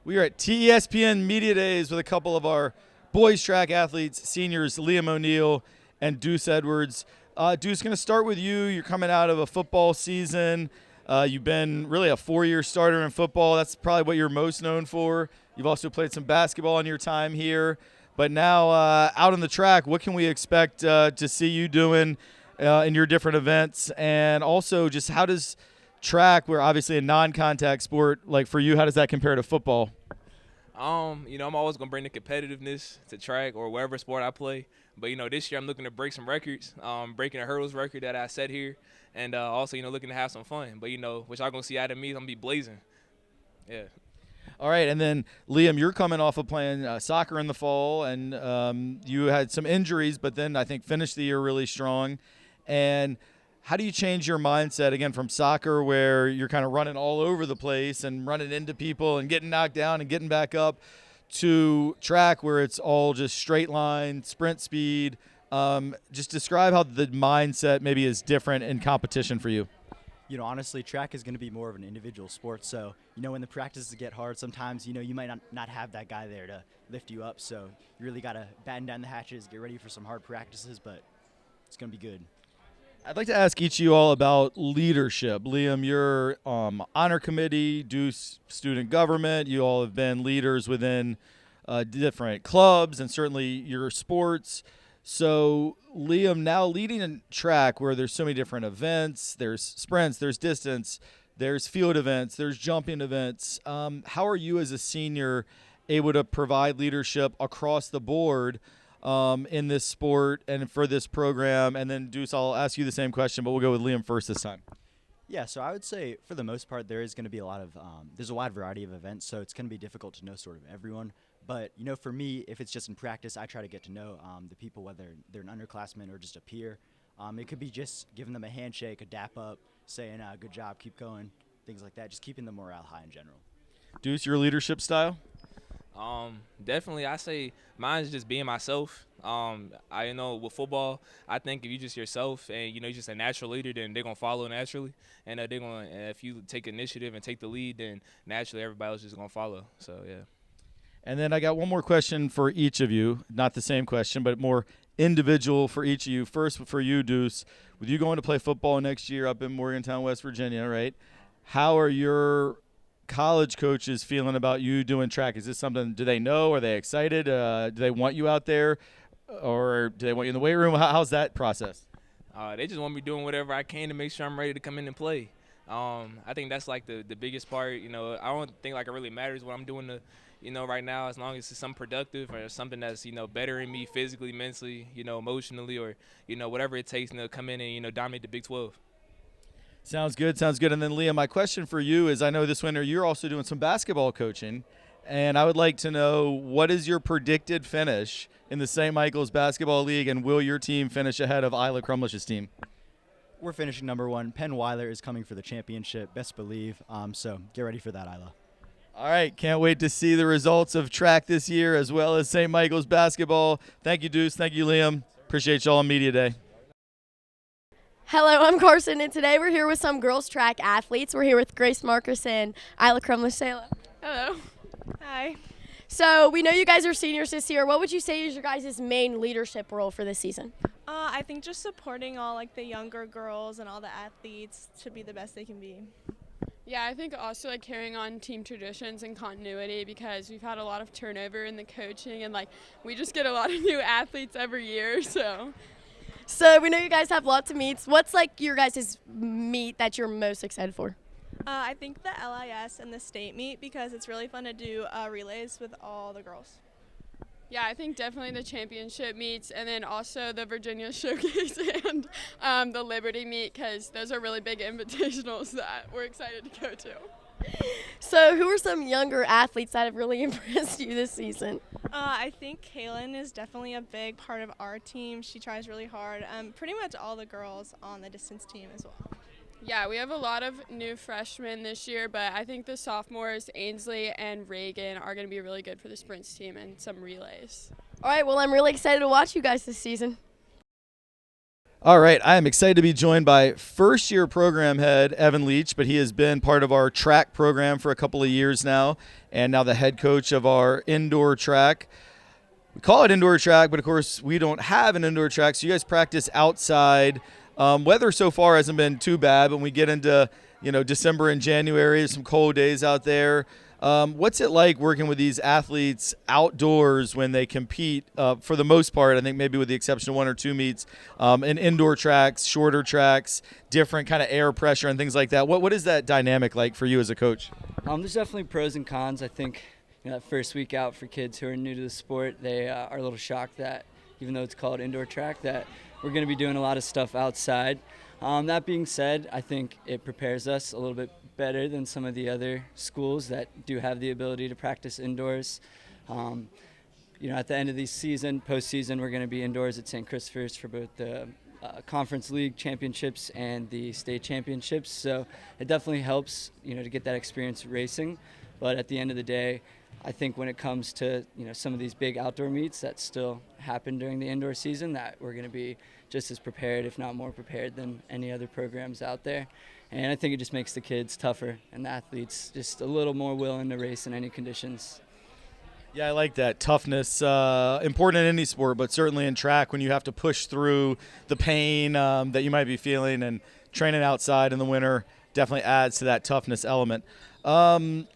We are at TESPN Media Days with a couple of our boys track athletes, seniors Liam O'Neill and Deuce Edwards. Deuce, going to start with you. You're coming out of a football season. You've been really a 4-year starter in football. That's probably what you're most known for. You've also played some basketball in your time here. But now out on the track, what can we expect to see you doing in your different events? And also just how does track, we're obviously a non-contact sport, like for you, how does that compare to football? I'm always gonna bring the competitiveness to track or wherever sport I play. But this year I'm looking to break some records, breaking a hurdles record that I set here, and also looking to have some fun. But what y'all gonna see out of me, I'm gonna be blazing. Yeah. All right, and then Liam, you're coming off of playing soccer in the fall, and you had some injuries, but then I think finished the year really strong. And how do you change your mindset, again, from soccer where you're kind of running all over the place and running into people and getting knocked down and getting back up, to track where it's all just straight line, sprint speed? Just describe how the mindset maybe is different in competition for you. Honestly, track is going to be more of an individual sport. So, when the practices get hard, sometimes, you might not have that guy there to lift you up. So you really got to batten down the hatches, get ready for some hard practices, but it's going to be good. I'd like to ask each of you all about leadership. Liam, you're honor committee, Deuce student government. You all have been leaders within different clubs and certainly your sports. So, Liam, now leading in track where there's so many different events, there's sprints, there's distance, there's field events, there's jumping events. How are you as a senior able to provide leadership across the board in this sport and for this program? And then, Deuce, I'll ask you the same question, but we'll go with Liam first this time. Yeah, so I would say for the most part there is going to be a lot of there's a wide variety of events, so it's going to be difficult to know sort of everyone. But, for me, if it's just in practice, I try to get to know the people, whether they're an underclassman or just a peer. It could be just giving them a handshake, a dap up, saying good job, keep going, things like that, just keeping the morale high in general. Deuce, your leadership style? Definitely, I say mine's just being myself. I know with football, I think if you just yourself and you're just a natural leader, then they're gonna follow naturally, and they're gonna if you take initiative and take the lead, then naturally everybody else is gonna follow. So yeah. And then I got one more question for each of you. Not the same question, but more individual for each of you. First, for you, Deuce, with you going to play football next year up in Morgantown, West Virginia, right? How are your college coaches feeling about you doing track? Is this something, do they know? Are they excited? Do they want you out there? Or do they want you in the weight room? How's that process? They just want me doing whatever I can to make sure I'm ready to come in and play. I think that's like the biggest part. I don't think like it really matters what I'm doing right now, as long as it's something productive or something that's bettering me physically, mentally, emotionally, or whatever it takes to come in and dominate the Big 12. Sounds good. And then Liam, my question for you is, I know this winter you're also doing some basketball coaching, and I would like to know, what is your predicted finish in the St. Michael's Basketball League, and will your team finish ahead of Isla Crumlish's team? We're finishing number one. Penn Weiler is coming for the championship, best believe. So get ready for that, Isla. All right, can't wait to see the results of track this year as well as St. Michael's basketball. Thank you, Deuce. Thank you, Liam. Appreciate y'all on Media Day. Hello, I'm Carson, and today we're here with some girls track athletes. We're here with Grace Marcus and Isla Crumlish. Say hello. Hello. Hi. So we know you guys are seniors this year. What would you say is your guys' main leadership role for this season? I think just supporting all the younger girls and all the athletes to be the best they can be. Yeah, I think also carrying on team traditions and continuity, because we've had a lot of turnover in the coaching, and we just get a lot of new athletes every year. So we know you guys have lots of meets. What's your guys' meet that you're most excited for? I think the LIS and the state meet, because it's really fun to do relays with all the girls. Yeah, I think definitely the championship meets, and then also the Virginia Showcase and the Liberty meet, because those are really big invitationals that we're excited to go to. So who are some younger athletes that have really impressed you this season? I think Kaylin is definitely a big part of our team. She tries really hard. Pretty much all the girls on the distance team as well. Yeah, we have a lot of new freshmen this year, but I think the sophomores, Ainsley and Reagan, are going to be really good for the sprints team and some relays. All right, well, I'm really excited to watch you guys this season. All right, I am excited to be joined by first-year program head Evan Leach, but he has been part of our track program for a couple of years now, and now the head coach of our indoor track. We call it indoor track, but of course we don't have an indoor track, so you guys practice outside. Weather so far hasn't been too bad. When we get into December and January, some cold days out there. What's it like working with these athletes outdoors when they compete? For the most part, I think maybe with the exception of one or two meets, in indoor tracks, shorter tracks, different kind of air pressure and things like that. What is that dynamic like for you as a coach? There's definitely pros and cons. I think that first week out for kids who are new to the sport, they are a little shocked that even though it's called indoor track, that we're going to be doing a lot of stuff outside. That being said, I think it prepares us a little bit better than some of the other schools that do have the ability to practice indoors. At the end of the season, postseason, we're going to be indoors at St. Christopher's for both the Conference League championships and the state championships. So it definitely helps, to get that experience racing. But at the end of the day, I think when it comes to some of these big outdoor meets that still happen during the indoor season, that we're going to be just as prepared, if not more prepared, than any other programs out there. And I think it just makes the kids tougher and the athletes just a little more willing to race in any conditions. Yeah, I like that. Toughness, important in any sport, but certainly in track when you have to push through the pain that you might be feeling, and training outside in the winter definitely adds to that toughness element. Of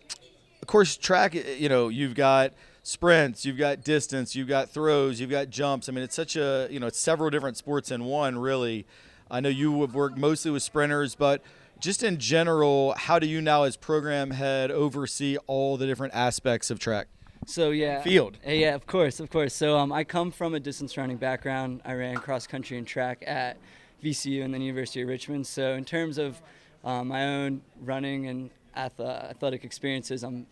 course, track, you've got sprints, you've got distance, you've got throws, you've got jumps. I mean, it's such a, it's several different sports in one, really. I know you have worked mostly with sprinters, but just in general, how do you now as program head oversee all the different aspects of track? So yeah, Field. Yeah, of course. So I come from a distance running background. I ran cross country and track at VCU and then University of Richmond. So in terms of my own running and athletic experiences, I'm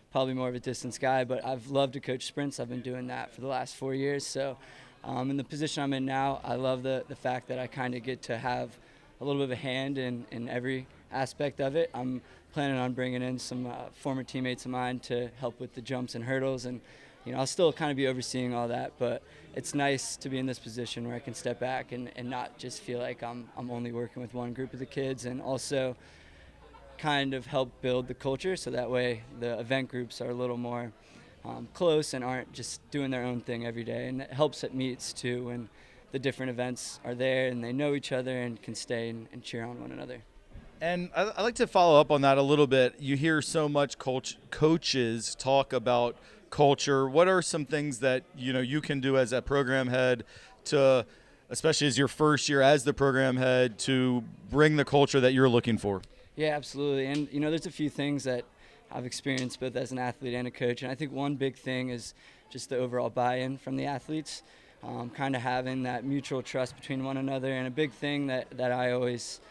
probably more of a distance guy, but I've loved to coach sprints. I've been doing that for the last 4 years. So in the position I'm in now, I love the fact that I kind of get to have a little bit of a hand in every aspect of it. I'm planning on bringing in some former teammates of mine to help with the jumps and hurdles, and I'll still kind of be overseeing all that, but it's nice to be in this position where I can step back and not just feel like I'm only working with one group of the kids, and also kind of help build the culture so that way the event groups are a little more close and aren't just doing their own thing every day. And it helps at meets too when the different events are there and they know each other and can stay and cheer on one another. And I'd like to follow up on that a little bit. You hear so much coaches talk about culture. What are some things that you can do as a program head to, especially as your first year as the program head, to bring the culture that you're looking for? Yeah, absolutely. And, there's a few things that I've experienced both as an athlete and a coach. And I think one big thing is just the overall buy-in from the athletes, kind of having that mutual trust between one another. And a big thing that I always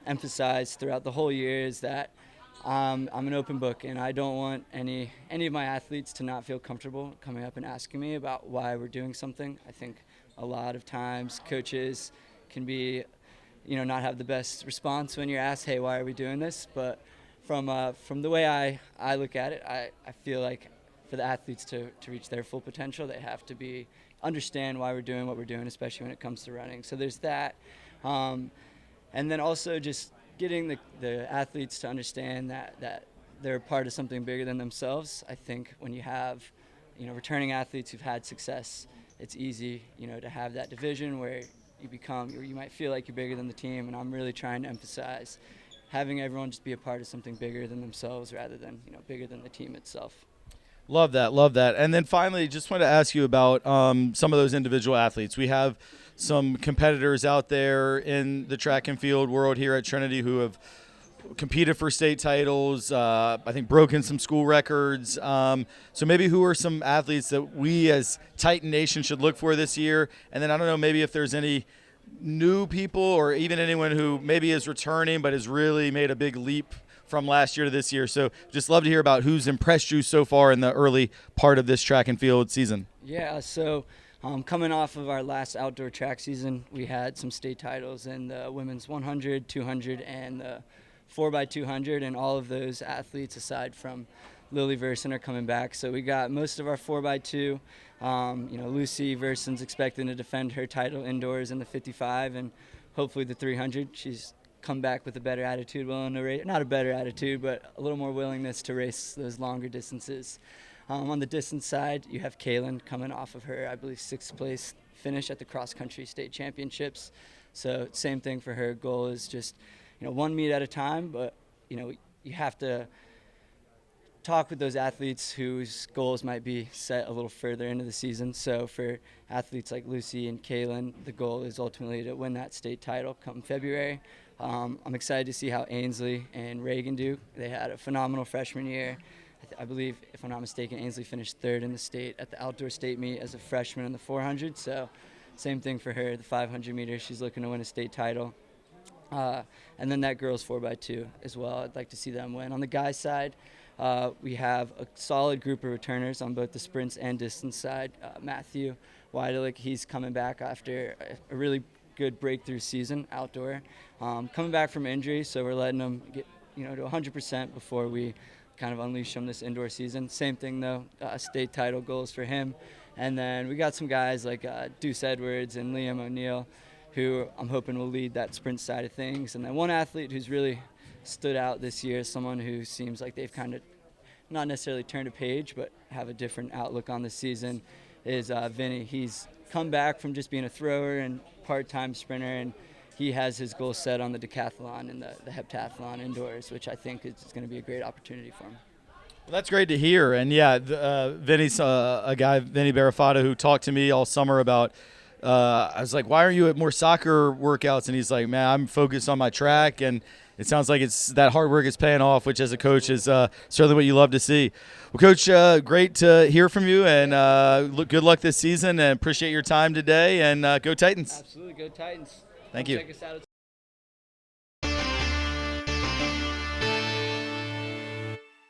emphasize throughout the whole year is that I'm an open book, and I don't want any of my athletes to not feel comfortable coming up and asking me about why we're doing something. I think a lot of times coaches can be not have the best response when you're asked, hey, why are we doing this? But from the way I look at it, I feel like for the athletes to reach their full potential, they have to understand why we're doing what we're doing, especially when it comes to running. So there's that. And then also just getting the athletes to understand that they're a part of something bigger than themselves. I think when you have, returning athletes who've had success, it's easy, to have that division where you might feel like you're bigger than the team, and I'm really trying to emphasize having everyone just be a part of something bigger than themselves rather than bigger than the team itself. Love that. And then finally, just want to ask you about some of those individual athletes. We have some competitors out there in the track and field world here at Trinity who have competed for state titles, I think broken some school records. So maybe who are some athletes that we as Titan Nation should look for this year? And then I don't know, maybe if there's any new people or even anyone who maybe is returning but has really made a big leap from last year to this year. So just love to hear about who's impressed you so far in the early part of this track and field season. Yeah, so coming off of our last outdoor track season, we had some state titles in the women's 100, 200, and the 4x200, and all of those athletes, aside from Lily Verson are coming back. So we got most of our 4x2. Lucy Verson's expecting to defend her title indoors in the 55 and hopefully the 300. She's come back with a better attitude, willing to race, not a better attitude, but a little more willingness to race those longer distances. On the distance side, you have Kaylin coming off of her, I believe, 6th place finish at the cross country state championships. So same thing for her. Goal is just, one meet at a time, but, you have to talk with those athletes whose goals might be set a little further into the season. So for athletes like Lucy and Kaylin, the goal is ultimately to win that state title come February. I'm excited to see how Ainsley and Reagan do. They had a phenomenal freshman year. I believe, if I'm not mistaken, Ainsley finished 3rd in the state at the outdoor state meet as a freshman in the 400. So same thing for her, the 500 meters. She's looking to win a state title. And then that girls 4x2 as well. I'd like to see them win. On the guys' side, we have a solid group of returners on both the sprints and distance side. Matthew Weidlich, he's coming back after a really good breakthrough season outdoor. Coming back from injury, so we're letting him get to 100% before we kind of unleash him this indoor season. Same thing though, state title goals for him. And then we got some guys like Deuce Edwards and Liam O'Neill, who I'm hoping will lead that sprint side of things. And then one athlete who's really stood out this year, someone who seems like they've kind of not necessarily turned a page, but have a different outlook on the season, is Vinny. He's come back from just being a thrower and part-time sprinter, and he has his goal set on the decathlon and the heptathlon indoors, which I think is going to be a great opportunity for him. Well, that's great to hear. And, yeah, Vinny's a guy, Vinny Barafata, who talked to me all summer about I was like, why aren't you at more soccer workouts? And he's like, man, I'm focused on my track. And it sounds like it's that hard work is paying off, which as a coach is certainly what you love to see. Well, Coach, great to hear from you. And good luck this season. And appreciate your time today. And go Titans. Absolutely. Go Titans. Thank you. Check us out at